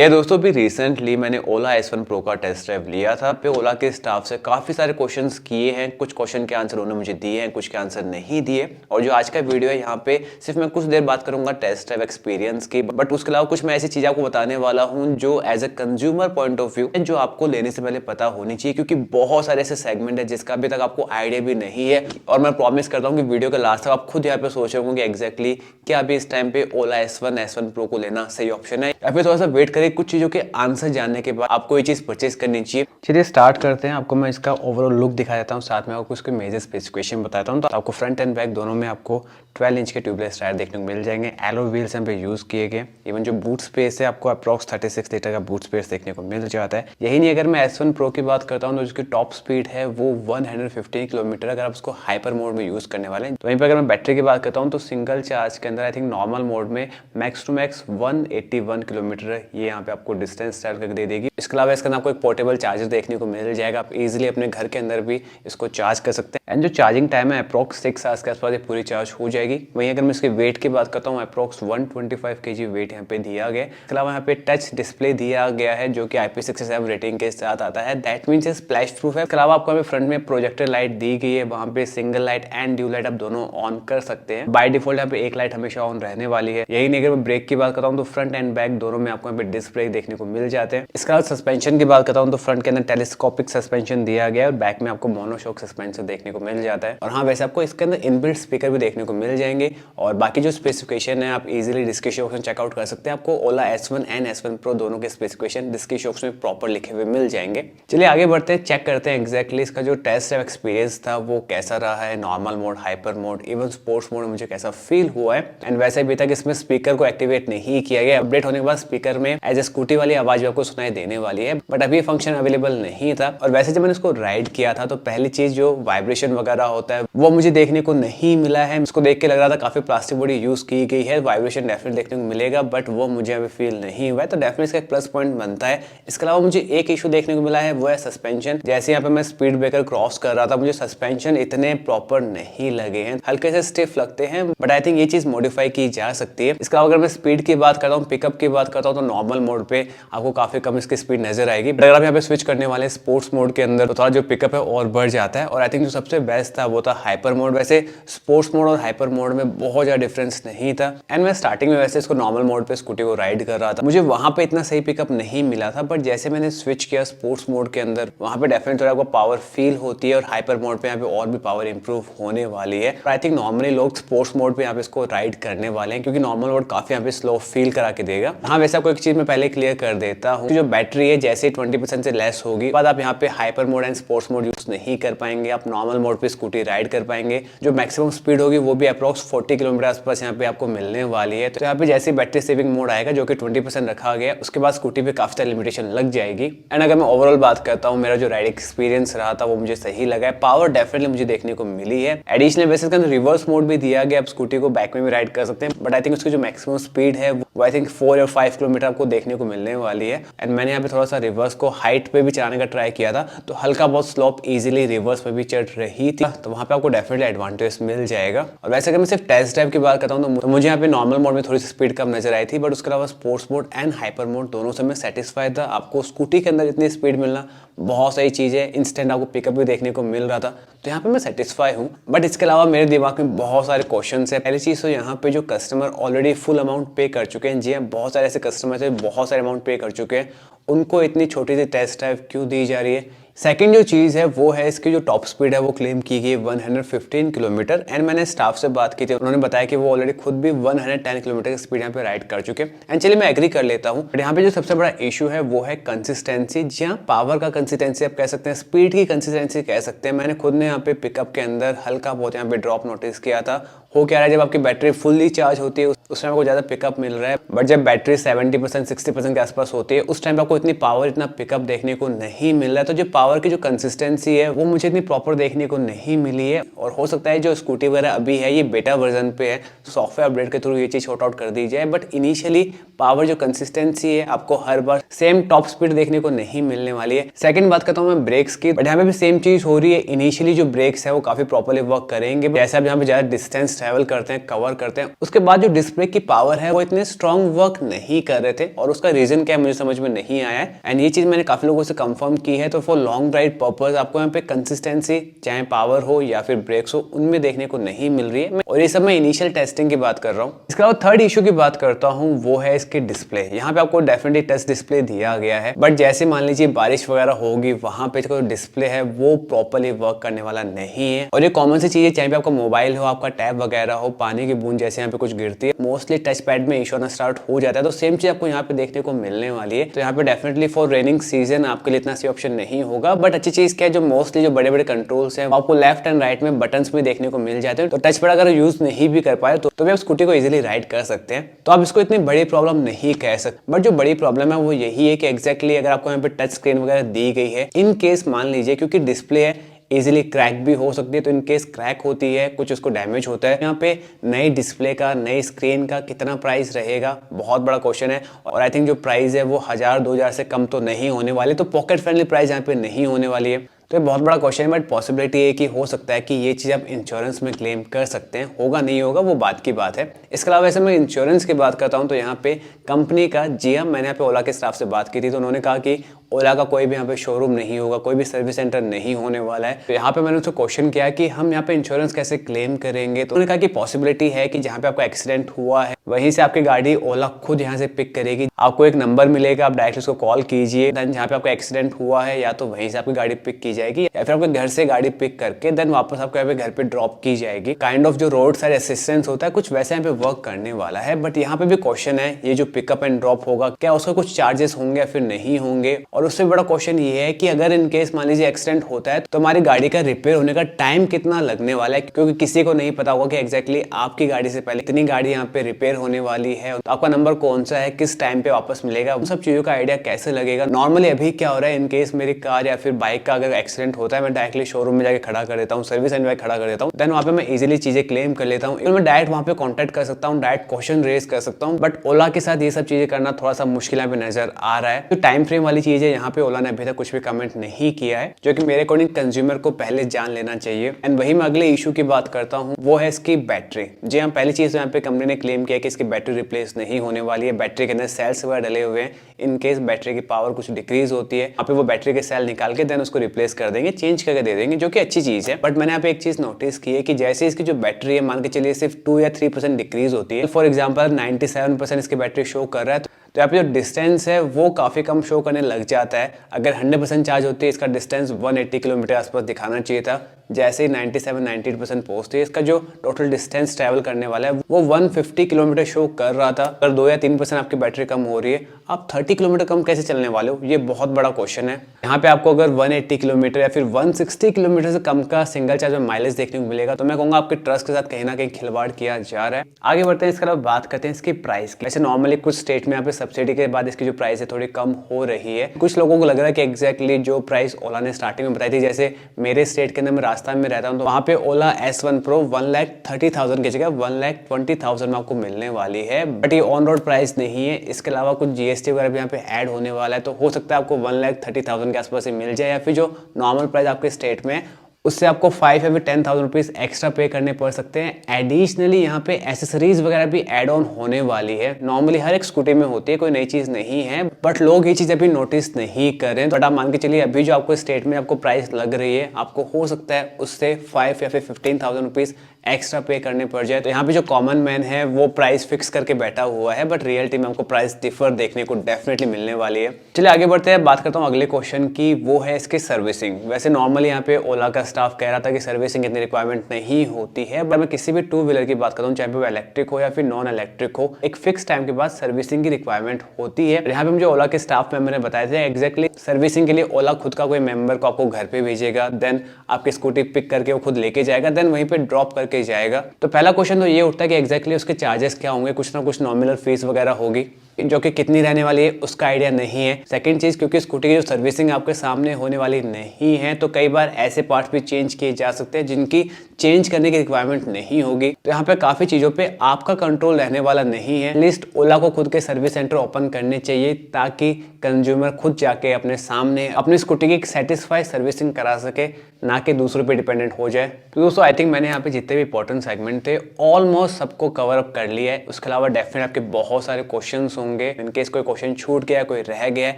ये दोस्तों भी रिसेंटली मैंने ओला S1 Pro का टेस्ट ड्राइव लिया था। पे ओला के स्टाफ से काफ़ी सारे क्वेश्चंस किए हैं, कुछ क्वेश्चन के आंसर उन्होंने मुझे दिए हैं, कुछ के आंसर नहीं दिए। और जो आज का वीडियो है यहाँ पे सिर्फ मैं कुछ देर बात करूंगा टेस्ट ड्राइव एक्सपीरियंस की, बट उसके अलावा कुछ मैं ऐसी चीज़ आपको बताने वाला हूँ जो as a consumer point of view जो आपको लेने से पहले पता होनी चाहिए, क्योंकि बहुत सारे ऐसे सेगमेंट है जिसका अभी तक आपको आइडिया भी नहीं है। और मैं प्रॉमिस करता हूँ कि वीडियो के लास्ट तक आप खुद यहाँ पे सोच रहे होंगे एग्जैक्टली क्या अभी इस टाइम पे ओला S1 Pro को लेना सही ऑप्शन है, या फिर थोड़ा सा वेट करें। कुछ चीज़ों के आंसर जानने के बाद आपको ये चीज़ परचेज करनी चाहिए। चलिए स्टार्ट करते हैं। आपको मैं इसका ओवरऑल लुक दिखा देता हूँ, साथ में आपको इसके मेजर स्पेसिफिकेशन बताता हूँ। तो आपको फ्रंट एंड बैक दोनों में आपको 12 इंच के ट्यूबलेस टायर देखने को मिल जाएंगे। एलो व्हील्स यहाँ पे यूज़ किए गए। इवन जो बूट स्पेस है आपको अप्रॉक्स 36 लीटर का बूट स्पेस देखने को मिल जाता है। यही नहीं, अगर मैं S1 Pro की बात करता हूँ तो उसकी टॉप स्पीड है वो 115 किलोमीटर, अगर आप उसको हाइपर मोड में यूज़ करने वाले हैं। तो वहीं पर अगर मैं बैटरी की बात करता हूँ तो सिंगल चार्ज के अंदर आई थिंक नॉर्मल मोड में मैक्स टू मैक्स 181 किलोमीटर ये यहाँ पे आपको डिस्टेंस ट्रैवल करके दे देगी। इसके अलावा इसके अंदर आपको एक पोर्टेबल चार्जर देखने को मिल जाएगा। आप इजीली अपने घर के अंदर भी इसको चार्ज कर सकते हैं। एंड जो चार्जिंग टाइम है अप्रॉक्स 6 आवर्स के आसपास ये पूरी चार्ज हो जाएगी। वहीं अगर मैं इसके वेट की बात करता हूँ अप्रॉक्स 125 kg वेट यहाँ पे दिया गया है। इसके अलावा यहाँ पे टच डिस्प्ले दिया गया है जो कि IP67 रेटिंग के साथ आता है। दैट मीन्स ये स्प्लैश प्रूफ है। इसके अलावा आपको यहाँ पे फ्रंट में प्रोजेक्टर लाइट दी गई है, वहाँ पे single light and due light आप दोनों ऑन कर सकते हैं। बाय डिफॉल्ट यहाँ पे एक लाइट हमेशा ऑन रहने वाली है। यही नहीं, अगर मैं ब्रेक की बात करता हूँ तो फ्रंट एंड बैक दोनों में आपको यहाँ पे डिस्क ब्रेक देखने को मिल जाते हैं। इसके बाद सस्पेंशन की बात करता हूँ तो फ्रंट के अंदर टेलीस्कोपिक सस्पेंशन दिया गया है और बैक में आपको मोनोशॉक सस्पेंशन देखने को मिल जाता है। और हाँ, वैसे आपको इसके अंदर इनबिल्ट स्पीकर भी देखने को मिल जाएंगे। और बाकी जो स्पेसिफिकेशन है आप इजीली डिस्क्रिप्शन बॉक्स में चेकआउट कर सकते हैं। आपको ओला S1 एंड S1 Pro दोनों के स्पेसिफिकेशन डिस्क्रिप्शन बॉक्स में प्रॉपर लिखे हुए मिल जाएंगे। चलिए आगे बढ़ते हैं, चेक करते हैं एग्जैक्टली इसका जो टेस्ट ड्राइव एक्सपीरियंस था वो कैसा रहा है। Normal mode, hyper mode, even sports mode मुझे कैसा फील हुआ है। एंड वैसे अभी तक इसमें स्पीकर को एक्टिवेट नहीं किया गया। अपडेट होने के बाद स्पीकर में एज ए स्कूटी वाली आवाज आपको सुनाई देने वाली है, बट अभी फंक्शन अवेलेबल नहीं था। और वैसे जब मैंने इसको राइड किया था तो पहली चीज जो वाइब्रेशन वगैरह होता है वो मुझे देखने को नहीं मिला है। इसको देख के लग रहा था काफी प्लास्टिक बॉडी यूज की गई है, वाइब्रेशन डेफिनेटली देखने को मिलेगा, बट वो मुझे अभी फील नहीं हुआ है। तो डेफिनेटली इसका एक प्लस पॉइंट बनता है। इसके अलावा मुझे एक इशू देखने को मिला है वो है सस्पेंशन। जैसे यहाँ पे मैं स्पीड ब्रेकर क्रॉस कर रहा था मुझे सस्पेंशन इतने प्रॉपर नहीं लगे हैं, हल्के से स्टिफ लगते हैं, बट आई थिंक ये चीज मॉडिफाई की जा सकती है। इसके अलावा अगर मैं स्पीड की बात करता हूँ, पिकअप की बात करता हूँ तो नॉर्मल मोड पे आपको काफी कम इसकी स्पीड नजर आएगी। अगर आप यहाँ पे स्विच करने वाले स्पोर्ट्स मोड के अंदर तो थोड़ा जो पिकअप है और बढ़ जाता है। और आई थिंक जो सबसे बेस्ट था वो था हाइपर मोड। वैसे स्पोर्ट्स मोड और हाइपर मोड में बहुत ज्यादा डिफरेंस नहीं था। एंड मैं स्टार्टिंग में वैसे इसको नॉर्मल मोड पे स्कूटी को राइड कर रहा था, मुझे वहां पे इतना सही पिकअप नहीं मिला था, बट जैसे मैंने स्विच किया स्पोर्ट्स मोड के अंदर वहां पे डेफिनेटली थोड़ा आपको पावर फील होती है। और हाइपर मोड पे यहाँ पे और भी पावर इंप्रूव होने वाली है। आई थिंक नॉर्मली लोग स्पोर्ट्स मोड पे यहाँ पे इसको राइड करने वाले हैं, क्योंकि नॉर्मल मोड काफी यहाँ पे स्लो फील करा के देगा। हाँ, वैसे आपको एक चीज मैं पहले क्लियर कर देता हूँ, जो बैटरी है जैसे 20% से लेस होगी बाद आप यहाँ पे hyper mode and sports mode use नहीं कर पाएंगे। आप नॉर्मल मोड पे स्कूटी राइड कर पाएंगे। जो मैक्सिमम स्पीड होगी वो भी अप्रॉक्स 40 किलोमीटर आसपास यहाँ पे आपको मिलने वाली है। तो यहाँ पे जैसे बैटरी सेविंग मोड आएगा जो कि 20% रखा गया, उसके बाद स्कूटी पे काफी सारी लिमिटेशन लग जाएगी। एंड अगर मैं ओवरऑल बात करता हूँ, मेरा जो राइड एक्सपीरियंस रहा था वो मुझे सही लगा है। पावर डेफिनेटली मुझे देखने को मिली है। एडिशनल वैसे इसके अंदर रिवर्स मोड भी दिया गया, आप स्कूटी को बैक में भी राइड कर सकते हैं, बट आई थिंक उसकी जो मैक्सिमम स्पीड है वो आई थिंक 4 या 5 किलोमीटर आपको देखने को मिलने वाली है। एंड मैंने यहाँ पे थोड़ा सा रिवर्स को हाइट पे भी चलाने का ट्राई किया था, तो हल्का बहुत स्लोप इजीली रिवर्स पे भी चढ़ रही थी, तो वहां पे आपको डेफिनेटली एडवांटेज मिल जाएगा। और वैसे अगर मैं सिर्फ टेस्ट ड्राइव की बात करता हूँ तो मुझे यहाँ पे नॉर्मल मोड में थोड़ी सी स्पीड कम नजर आई थी, बट उसके अलावा sports mode and hyper mode दोनों से मैं सेटिस्फाइड था। आपको स्कूटी के अंदर इतनी स्पीड मिलना बहुत सही चीज है। इंस्टेंट आपको पिकअप भी देखने को मिल रहा था, तो यहाँ पे मैं सेटिस्फाई हूँ। बट इसके अलावा मेरे दिमाग में बहुत सारे क्वेश्चन है। पहली चीज तो यहाँ पे जो कस्टमर ऑलरेडी फुल अमाउंट पे कर चुके हैं, जी हाँ, बहुत सारे ऐसे कस्टमर है बहुत सारे अमाउंट पे कर चुके हैं, उनको इतनी छोटी सी टेस्ट ड्राइव क्यों दी जा रही है। सेकंड जो चीज़ है वो है इसकी जो टॉप स्पीड है वो क्लेम की गई 115 किलोमीटर। एंड मैंने स्टाफ से बात की थी, उन्होंने बताया कि वो ऑलरेडी खुद भी 110 किलोमीटर की स्पीड यहाँ पे राइड कर चुके हैं। एंड चलिए मैं एग्री कर लेता हूँ, बट यहाँ पे जो सबसे बड़ा इशू है वो है कंसिस्टेंसी। जी हाँ, पावर का कंसिस्टेंसी आप कह सकते हैं, स्पीड की कंसिस्टेंसी कह सकते हैं। मैंने खुद ने यहाँ पे पिकअप के अंदर हल्का बहुत यहाँ पे ड्रॉप नोटिस किया था। हो क्या रहा है, जब आपकी बैटरी फुल्ली चार्ज होती है उस टाइम आपको ज़्यादा पिकअप मिल रहा है, बट जब बैटरी 70% 60% के आसपास होती है उस टाइम आपको इतनी पावर इतना पिकअप देखने को नहीं मिल रहा है। तो जो पावर पावर की जो कंसिस्टेंसी है वो मुझे इतनी प्रॉपर देखने को नहीं मिली है, और हो सकता है जो स्कूटी वगैरह अभी है ये बेटा वर्जन पे है, सॉफ्टवेयर अपडेट के थ्रू ये चीज़ शॉर्ट आउट कर दी जाए। बट इनिशियली पावर जो कंसिस्टेंसी है आपको हर बार सेम टॉप स्पीड देखने को नहीं मिलने वाली है। सेकंड बात करता हूँ मैं ब्रेक्स की, बट यहाँ पे भी सेम चीज़ हो रही है। इनिशियली जो ब्रेक्स है वो काफ़ी प्रॉपरली वर्क करेंगे, जैसे आप यहाँ पे ज़्यादा डिस्टेंस ट्रेवल करते हैं, कवर करते हैं, उसके बाद जो डिस्क ब्रेक की पावर है वो इतने स्ट्रॉन्ग वर्क नहीं कर रहे थे, और उसका रीजन क्या है मुझे समझ में नहीं आया है। एंड ये चीज़ मैंने काफ़ी लोगों से कंफर्म की है। तो फॉर लॉन्ग राइड पर्पज आपको यहाँ पे कंसिस्टेंसी चाहे पावर हो या फिर ब्रेक्स हो उनमें देखने को नहीं मिल रही है, और ये सब मैं इनिशियल टेस्टिंग की बात कर रहा हूँ। इसके अलावा थर्ड इशू की बात करता हूँ, वो है इसके डिस्प्ले। यहाँ पे आपको डेफिनेटली टच डिस्प्ले दिया गया है, बट जैसे मान लीजिए बारिश वगैरह होगी वहां पे जो डिस्प्ले है वो प्रॉपर्ली वर्क करने वाला नहीं है। और ये कॉमन सी चीज है, चाहे आपका मोबाइल हो, आपका टैब वगैरह हो, पानी की बूंद जैसे यहाँ पे कुछ गिरती है, मोस्टली टच पैड में इशू आना स्टार्ट हो जाता है। तो सेम चीज आपको यहाँ पे देखने को मिलने वाली है। तो यहाँ पे डेफिनेटली फॉर रेनिंग सीजन आपके लिए इतना सी ऑप्शन नहीं होगा। बट अच्छी चीज क्या है, जो मोस्टली जो बड़े बड़े कंट्रोल्स हैं आपको लेफ्ट एंड राइट में बटन्स में देखने को मिल जाते हैं। तो टच पैड अगर यूज नहीं भी कर पाए तो भी आप स्कूटी को इजिली राइड कर सकते हैं। तो आप इसको इतनी बड़ी प्रॉब्लम नहीं कह सकते। बट जो बड़ी प्रॉब्लम है वो यही है कि एग्जैक्टली अगर आपको यहाँ पे टच स्क्रीन वगैरह दी गई है, इन केस मान लीजिए क्योंकि डिस्प्ले है इजीली क्रैक भी हो सकती है, तो इन केस क्रैक होती है, कुछ उसको डैमेज होता है, यहाँ पे नई डिस्प्ले का, नई स्क्रीन का कितना प्राइस रहेगा, बहुत बड़ा क्वेश्चन है। और आई थिंक जो प्राइस है वो 1000-2000 से कम तो नहीं होने वाली, तो पॉकेट फ्रेंडली प्राइस यहाँ पे नहीं होने वाली है। तो ये बहुत बड़ा क्वेश्चन है, बट पॉसिबिलिटी है कि हो सकता है कि ये चीज़ आप इंश्योरेंस में क्लेम कर सकते हैं। होगा नहीं होगा वो बात की बात है। इसके अलावा वैसे मैं इंश्योरेंस की बात करता हूँ तो यहाँ पे कंपनी का, जी हाँ, मैंने यहाँ पे ओला के स्टाफ से बात की थी, तो उन्होंने कहा कि ओला का कोई भी यहाँ पे शोरूम नहीं होगा, कोई भी सर्विस सेंटर नहीं होने वाला है। तो यहाँ पे मैंने उसको क्वेश्चन किया कि हम यहाँ पे इंश्योरेंस कैसे क्लेम करेंगे, तो उन्होंने कहा कि पॉसिबिलिटी है कि जहाँ पे आपका एक्सीडेंट हुआ है वहीं से आपकी गाड़ी ओला खुद यहाँ से पिक करेगी। आपको एक नंबर मिलेगा, आप डायरेक्ट उसको कॉल कीजिए, देन जहाँ पे आपका एक्सीडेंट हुआ है या तो वहीं से आपकी गाड़ी पिक की जाएगी या फिर आपके घर से गाड़ी पिक करके देन वापस आपको यहाँ पे घर पे ड्रॉप की जाएगी। काइंड ऑफ जो रोड साइड असिस्टेंस होता है कुछ वैसे यहाँ पे वर्क करने वाला है। बट यहाँ पे भी क्वेश्चन है, ये जो पिकअप एंड ड्रॉप होगा क्या उसका कुछ चार्जेस होंगे या फिर नहीं होंगे। और उससे बड़ा क्वेश्चन ये है कि अगर इन केस मान लीजिए एक्सीडेंट होता है तो हमारी गाड़ी का रिपेयर होने का टाइम कितना लगने वाला है, क्योंकि किसी को नहीं पता होगा कि एग्जैक्टली आपकी गाड़ी से पहले इतनी गाड़ी यहाँ पे रिपेयर होने वाली है, तो आपका नंबर कौन सा है, किस टाइम पे वापस मिलेगा, उन सब चीजों का आइडिया कैसे लगेगा। नॉर्मली अभी क्या हो रहा है, इन केस मेरी कार या फिर बाइक का अगर एक्सीडेंट होता है मैं डायरेक्टली शोरूम में जाके खड़ा कर देता हूँ, सर्विस सेंटर में खड़ा कर देता हूँ, देन वहाँ पे मैं इजीली चीजें क्लेम कर लेता हूँ। मैं डायरेक्ट वहाँ पे कॉन्टैक्ट कर सकता हूँ, डायरेक्ट क्वेश्चन रेज कर सकता हूँ। बट ओला के साथ ये सब चीजें करना थोड़ा सा मुश्किल पे नजर आ रहा है। तो टाइम फ्रेम वाली चीज है, यहाँ पे ओला ने अभी तक कुछ भी कमेंट नहीं किया है, जो कि मेरे अकॉर्डिंग कंज्यूमर को पहले जान लेना चाहिए। एंड वही मैं अगले इशू की बात करता हूँ, वो है इसकी बैटरी। जी हाँ, पहली चीज यहाँ पे कंपनी ने क्लेम किया कि इसकी बैटरी रिप्लेस नहीं होने वाली है। बैटरी के अंदर सेल्स वगैरह डले हुए हैं, इन केस बैटरी की पावर कुछ डिक्रीज होती है यहाँ पे वो बैटरी के सेल निकाल के देन उसको रिप्लेस कर देंगे, चेंज करके दे देंगे, जो कि अच्छी चीज है। बट मैंने यहाँ पे एक चीज नोटिस की है कि जैसे इसकी जो बैटरी है मान के चलिए सिर्फ 2 या 3% डिक्रीज होती है, फॉर एग्जाम्पल 97% इसकी बैटरी शो कर रहा है तो यहाँ पे जो डिस्टेंस है वो काफी कम शो करने लग जाता है। अगर 100% चार्ज होती है इसका डिस्टेंस 180 किलोमीटर आसपास दिखाना चाहिए था, जैसे ही 97-98% पहुंचती है इसका जो टोटल डिस्टेंस ट्रैवल करने वाला है वो 150 किलोमीटर शो कर रहा था। अगर 2 या 3% आपकी बैटरी कम हो रही है, आप 30 किलोमीटर कम कैसे चलने वाले हो, ये बहुत बड़ा क्वेश्चन है। यहाँ पे आपको अगर 180 किलोमीटर या फिर 160 किलोमीटर से कम का सिंगल चार्ज में माइलेज देखने को मिलेगा, तो मैं कहूँगा आपके ट्रस्ट के साथ कहीं ना कहीं खिलवाड़ किया जा रहा है। आगे बढ़ते हैं, इसके अलावा बात करते हैं इसकी प्राइस की। वैसे नॉर्मली कुछ स्टेट में यहाँ पे सब्सिडी के बाद इसकी जो प्राइस है थोड़ी कम हो रही है। कुछ लोगों को लग रहा है कि एग्जैक्टली जो प्राइस ओला ने स्टार्टिंग में बताई थी, जैसे मेरे स्टेट के अंदर मैं राजस्थान में रहता हूँ तो वहाँ पे ओला S1 Pro 1,30,000 की जगह 1,20,000 में आपको मिलने वाली है। बट ये ऑन रोड प्राइस नहीं है, इसके अलावा कुछ GST वगैरह भी यहाँ पे ऐड होने वाला है, तो हो सकता है आपको 1,30,000 के आसपास ही मिल जाए, या फिर जो नॉर्मल प्राइस आपके स्टेट में उससे आपको 5 या फिर 10,000 रुपीज एक्स्ट्रा पे करने पड़ सकते हैं। एडिशनली यहाँ पे एसेसरीज वगैरह भी एड ऑन होने वाली है। नॉर्मली हर एक स्कूटी में होती है, कोई नई चीज नहीं है, बट लोग ये चीज अभी नोटिस नहीं कर रहे हैं। बट आप मान के चलिए अभी जो आपको स्टेट में आपको प्राइस लग रही है, आपको हो सकता है उससे 5 या फिर 15,000 रुपीज एक्स्ट्रा पे करने पड़ जाए। तो यहाँ पे जो कॉमन मैन है वो प्राइस फिक्स करके बैठा हुआ है, बट रियलिटी में हमको प्राइस डिफर देखने को डेफिनेटली मिलने वाली है। चलिए आगे बढ़ते हैं, बात करता हूँ अगले क्वेश्चन की, वो है इसकी सर्विसिंग। वैसे नॉर्मली यहाँ पे ओला का स्टाफ कह रहा था कि सर्विसिंग इतनी रिक्वायरमेंट नहीं होती है, बट मैं किसी भी 2 व्हीलर की बात करता हूँ, चाहे वो इलेक्ट्रिक हो या फिर नॉन इलेक्ट्रिक हो, एक फिक्स टाइम के बाद सर्विसिंग की रिक्वायरमेंट होती है। यहाँ पे मुझे ओला के स्टाफ मेंबर ने बताया था एक्जैक्टली सर्विसिंग के लिए ओला खुद का कोई मेंबर को आपको घर पे भेजेगा, देन आपकी स्कूटी पिक करके वो खुद लेके जाएगा, देन वहीं पे ड्रॉप करके जाएगा। तो पहला क्वेश्चन तो ये उठता है कि एग्जैक्टली उसके चार्जेस क्या होंगे, कुछ ना कुछ नॉमिनल फीस वगैरह होगी। जो कि कितनी रहने वाली है उसका आइडिया नहीं है। सेकंड चीज़, क्योंकि स्कूटी की जो सर्विसिंग आपके सामने होने वाली नहीं है, तो कई बार ऐसे पार्ट्स भी चेंज किए जा सकते हैं जिनकी चेंज करने की रिक्वायरमेंट नहीं होगी। तो यहाँ पे काफ़ी चीज़ों पे आपका कंट्रोल रहने वाला नहीं है। लिस्ट ओला को खुद के सर्विस सेंटर ओपन करने चाहिए ताकि कंज्यूमर खुद जाके अपने सामने अपनी स्कूटी की सेटिस्फाई सर्विसिंग करा सके, ना कि दूसरों पे डिपेंडेंट हो जाए। तो दोस्तों आई थिंक मैंने यहाँ पे जितने भी इंपॉर्टेंट सेगमेंट थे ऑलमोस्ट सबको कवर अप कर लिया है। उसके अलावा डेफिनेट आपके बहुत सारे क्वेश्चंस होंगे। इनकेस कोई क्वेश्चन छूट गया, कोई रह गया,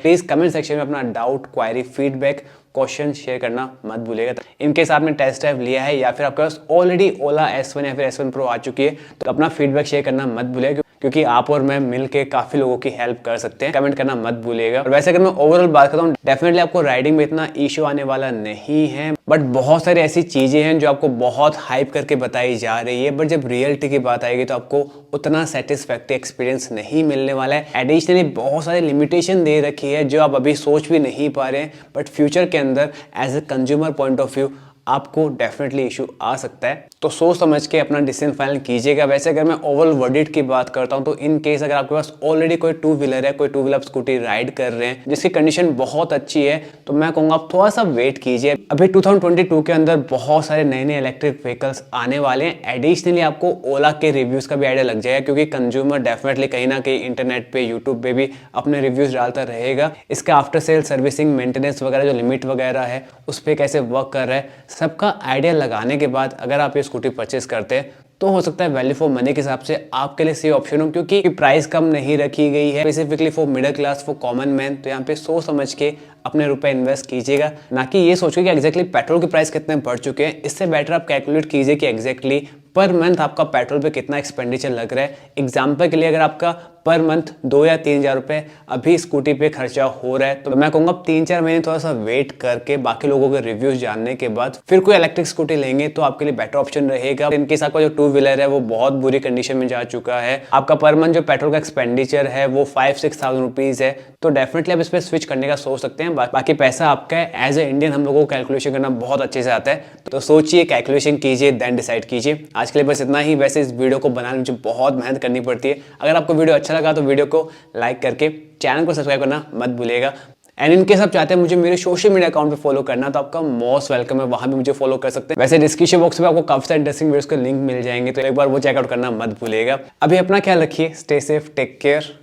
प्लीज कमेंट सेक्शन में अपना doubt, query, feedback, question share करना मत भूलिएगा। इनकेस आपने टेस्ट ड्राइव लिया है या फिर आपके पास ऑलरेडी ओला S1 या फिर S1 Pro आ चुकी है, तो अपना फीडबैक शेयर करना मत भूलिएगा, क्योंकि आप और मैं मिलके काफी लोगों की हेल्प कर सकते हैं। कमेंट करना मत भूलिएगा। और वैसे अगर मैं ओवरऑल बात करता हूँ, डेफिनेटली आपको राइडिंग में इतना इशू आने वाला नहीं है, बट बहुत सारी ऐसी चीजें हैं जो आपको बहुत हाइप करके बताई जा रही है, बट जब रियलिटी की बात आएगी तो आपको उतना सेटिस्फैक्टरी एक्सपीरियंस नहीं मिलने वाला है। एडिशनली बहुत सारी लिमिटेशन दे रखी है जो आप अभी सोच भी नहीं पा रहे हैं, बट फ्यूचर के अंदर as a consumer point of view आपको डेफिनेटली इशू आ सकता है। तो सोच समझ के अपना डिसीजन फाइनल कीजिएगा। वैसे अगर मैं ओवरऑल वर्डिक्ट की बात करता हूं, तो इन केस अगर आपके पास ऑलरेडी कोई टू व्हीलर है, कोई टू व्हीलर स्कूटी राइड कर रहे हैं जिसकी कंडीशन बहुत अच्छी है, तो मैं कहूँगा आप थोड़ा सा वेट कीजिए। अभी 2022 के अंदर बहुत सारे नए नए इलेक्ट्रिक व्हीकल्स आने वाले हैं। एडिशनली आपको ओला के रिव्यूज का भी आइडिया लग जाएगा, क्योंकि कंज्यूमर डेफिनेटली कहीं ना कहीं इंटरनेट पे, यूट्यूब पे भी अपने रिव्यूज डालता रहेगा। इसका आफ्टर सेल सर्विसिंग, मेंटेनेंस वगैरह, जो लिमिट वगैरह है उस पर कैसे वर्क कर रहा है, सबका आइडिया लगाने के बाद अगर आप ये स्कूटी परचेस करते हैं तो हो सकता है वैल्यू फॉर मनी के हिसाब से आपके लिए सही ऑप्शन हो, क्योंकि प्राइस कम नहीं रखी गई है specifically for middle class, for common man. तो यहाँ पे सोच समझ के अपने रुपए इन्वेस्ट कीजिएगा, ना कि ये सोचिए कि एग्जैक्टली पेट्रोल के प्राइस कितने बढ़ चुके हैं। इससे बेटर आप कैलकुलेट कीजिए कि एग्जैक्टली पर मंथ आपका पेट्रोल पे कितना एक्सपेंडिचर लग रहा है। एग्जाम्पल के लिए अगर आपका पर मंथ 2 या 3 हज़ार रुपये अभी स्कूटी पे खर्चा हो रहा है, तो मैं कहूँगा 3-4 महीने थोड़ा सा वेट करके बाकी लोगों के रिव्यूज जानने के बाद फिर कोई इलेक्ट्रिक स्कूटी लेंगे तो आपके लिए बेटर ऑप्शन रहेगा। इनकेस आपका जो टू व्हीलर है वो बहुत बुरी कंडीशन में जा चुका है, आपका पर मंथ जो पेट्रोल का एक्सपेंडिचर है वो 5-6 थाउजेंड रुपीज़ है, तो डेफिनेटली आप इस पर स्विच करने का सोच सकते हैं। बाकी पैसा आपका है। एज ए इंडियन हम लोगों को कैलकुलेशन करना बहुत अच्छे से आता है, तो सोचिए, कैलकुलेशन कीजिए, देन डिसाइड कीजिए। आज के लिए बस इतना ही। वैसे इस वीडियो को बनाने में मुझे बहुत मेहनत करनी पड़ती है। अगर आपको वीडियो अच्छा लगा तो वीडियो को लाइक करके चैनल को सब्सक्राइब करना मत भूलिएगा। एंड इनकेस आप चाहते हैं मुझे मेरे सोशल मीडिया अकाउंट पे फॉलो करना, तो आपका मोस्ट वेलकम है, वहां भी मुझे फॉलो कर सकते हैं। वैसे डिस्क्रिप्शन बॉक्स में आपको काफी सारे इंटरेस्टिंग वीडियोस के लिंक मिल जाएंगे, तो एक बार वो चेकआउट करना मत भूलिएगा। अभी अपना ख्याल रखिए, stay safe, take care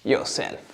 yourself.